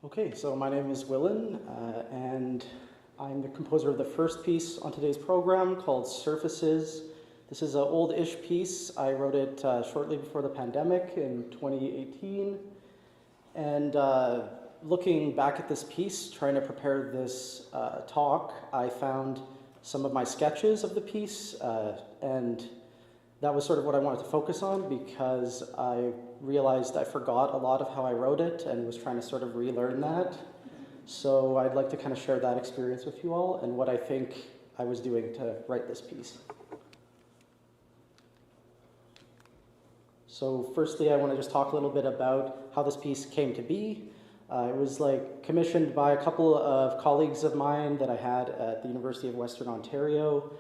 Okay, so my name is Willyn, and I'm the composer of the first piece on today's program called Surfaces. This is an old-ish piece. I wrote it shortly before the pandemic in 2018. And looking back at this piece, trying to prepare this talk, I found some of my sketches of the piece, and that was sort of what I wanted to focus on because I realized I forgot a lot of how I wrote it and was trying to sort of relearn that. So I'd like to kind of share that experience with you all and what I think I was doing to write this piece. So firstly, I want to just talk a little bit about how this piece came to be. It was commissioned by a couple of colleagues of mine that I had at the University of Western Ontario,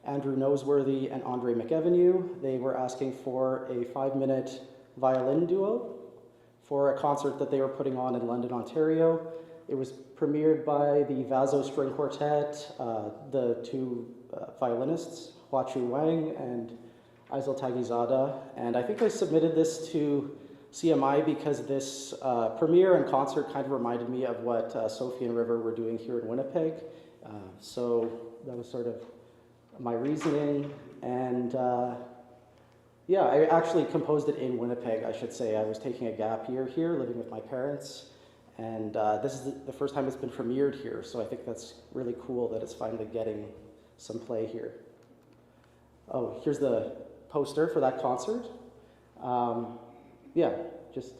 Andrew Noseworthy and Andre McEvenew. They were asking for a 5-minute violin duo for a concert that they were putting on in London, Ontario. It was premiered by the Vaso String Quartet, the two violinists, Hua-Chu Wang and Aizal Tagizada. And I think I submitted this to CMI because this premiere and concert kind of reminded me of what Sophie and River were doing here in Winnipeg. So that was sort of my reasoning, and yeah, I actually composed it in Winnipeg, I should say. I was taking a gap year here, living with my parents, and this is the first time it's been premiered here, so I think that's really cool that it's finally getting some play here. Oh, here's the poster for that concert. Yeah, just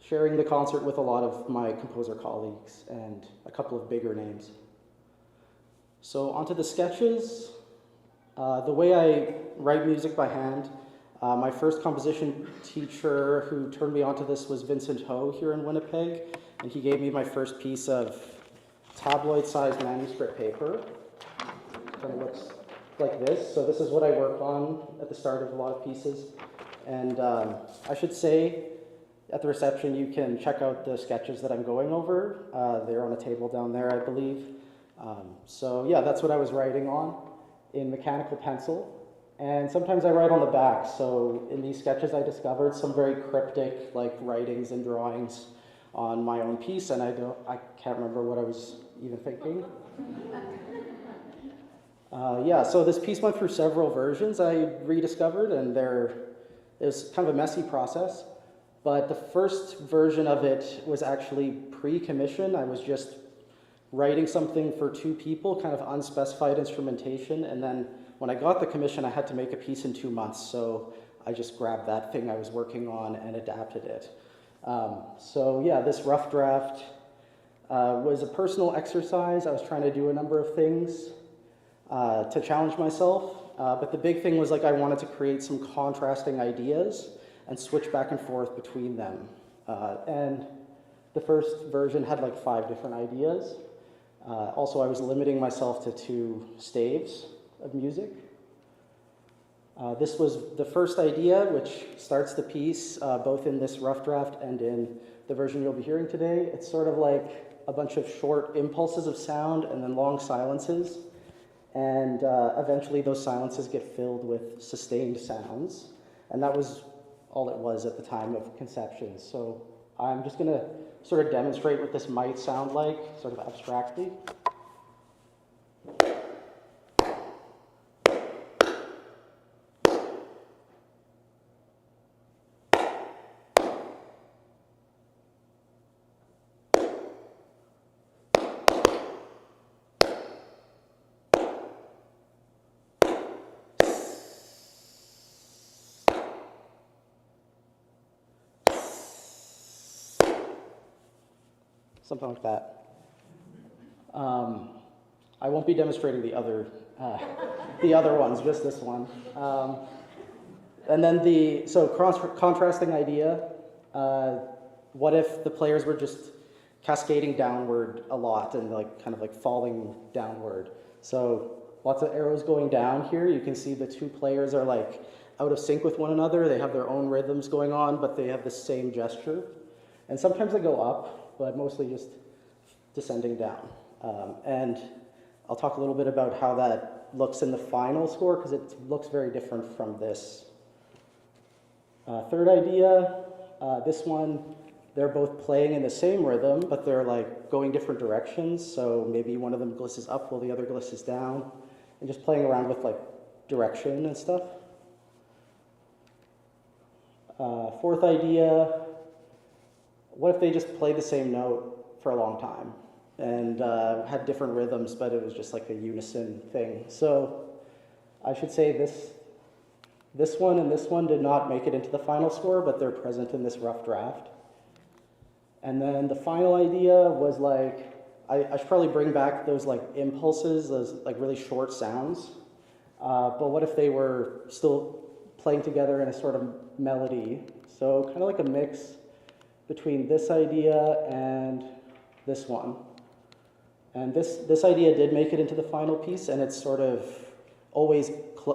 sharing the concert with a lot of my composer colleagues and a couple of bigger names. So onto the sketches. The way I write music by hand, my first composition teacher who turned me onto this was Vincent Ho here in Winnipeg, and he gave me my first piece of tabloid-sized manuscript paper. It kind of looks like this. So this is what I work on at the start of a lot of pieces. And I should say, at the reception, you can check out the sketches that I'm going over. They're on a table down there, I believe. So yeah, that's what I was writing on in mechanical pencil. And sometimes I write on the back. So in these sketches, I discovered some very cryptic writings and drawings on my own piece, and I can't remember what I was even thinking. Yeah, so this piece went through several versions I rediscovered, and it was kind of a messy process. But the first version of it was actually pre-commission. I was just writing something for two people, kind of unspecified instrumentation, and then when I got the commission, I had to make a piece in 2 months, so I just grabbed that thing I was working on and adapted it. So yeah, this rough draft was a personal exercise. I was trying to do a number of things to challenge myself, but the big thing was I wanted to create some contrasting ideas and switch back and forth between them. And the first version had 5 different ideas. Also, I was limiting myself to 2 staves of music. This was the first idea, which starts the piece, both in this rough draft and in the version you'll be hearing today. It's sort of like a bunch of short impulses of sound and then long silences. And eventually those silences get filled with sustained sounds. And that was all it was at the time of conception. So I'm just going to sort of demonstrate what this might sound like, sort of abstractly. Something like that. I won't be demonstrating the other ones, just this one. And then contrasting idea. What if the players were just cascading downward a lot and kind of falling downward? So lots of arrows going down here. You can see the 2 players are out of sync with one another. They have their own rhythms going on, but they have the same gesture. And sometimes they go up, but mostly just descending down. And I'll talk a little bit about how that looks in the final score, because it looks very different from this. Third idea, this one, they're both playing in the same rhythm, but they're like going different directions. So maybe one of them glisses up while the other glisses down, and just playing around with like direction and stuff. Fourth idea, what if they just play the same note for a long time and had different rhythms, but it was just like a unison thing. So I should say this one and this one did not make it into the final score, but they're present in this rough draft. And then the final idea was like, I should probably bring back those like impulses, those like really short sounds. But what if they were still playing together in a sort of melody? So kind of like a mix between this idea and this one. And this idea did make it into the final piece, and it's sort of always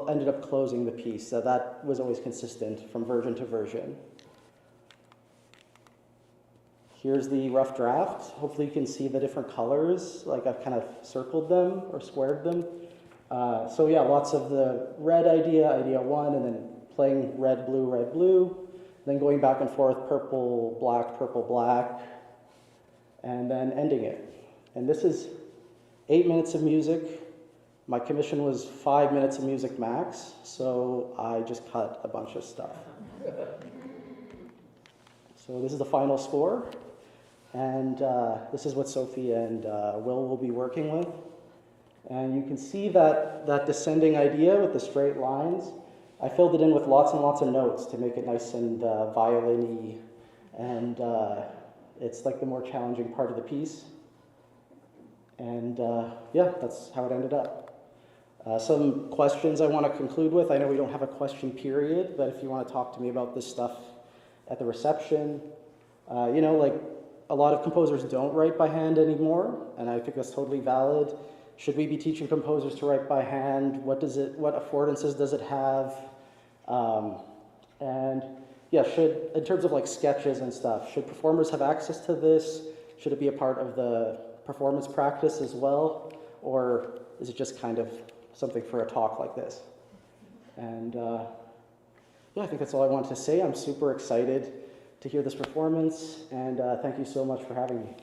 ended up closing the piece. So that was always consistent from version to version. Here's the rough draft. Hopefully you can see the different colors, like I've kind of circled them or squared them. So yeah, lots of the red idea one, and then playing red, blue, then going back and forth, purple, black, and then ending it. And this is 8 minutes of music. My commission was 5 minutes of music max, so I just cut a bunch of stuff. So this is the final score, and this is what Sophie and will be working with. And you can see that descending idea with the straight lines. I filled it in with lots and lots of notes to make it nice and violin-y, and it's like the more challenging part of the piece. And yeah, that's how it ended up. Some questions I want to conclude with. I know we don't have a question period, but if you want to talk to me about this stuff at the reception, you know, like a lot of composers don't write by hand anymore, and I think that's totally valid. Should we be teaching composers to write by hand? What affordances does it have? And yeah, in terms of like sketches and stuff, should performers have access to this? Should it be a part of the performance practice as well? Or is it just kind of something for a talk like this? And yeah, I think that's all I wanted to say. I'm super excited to hear this performance, and thank you so much for having me.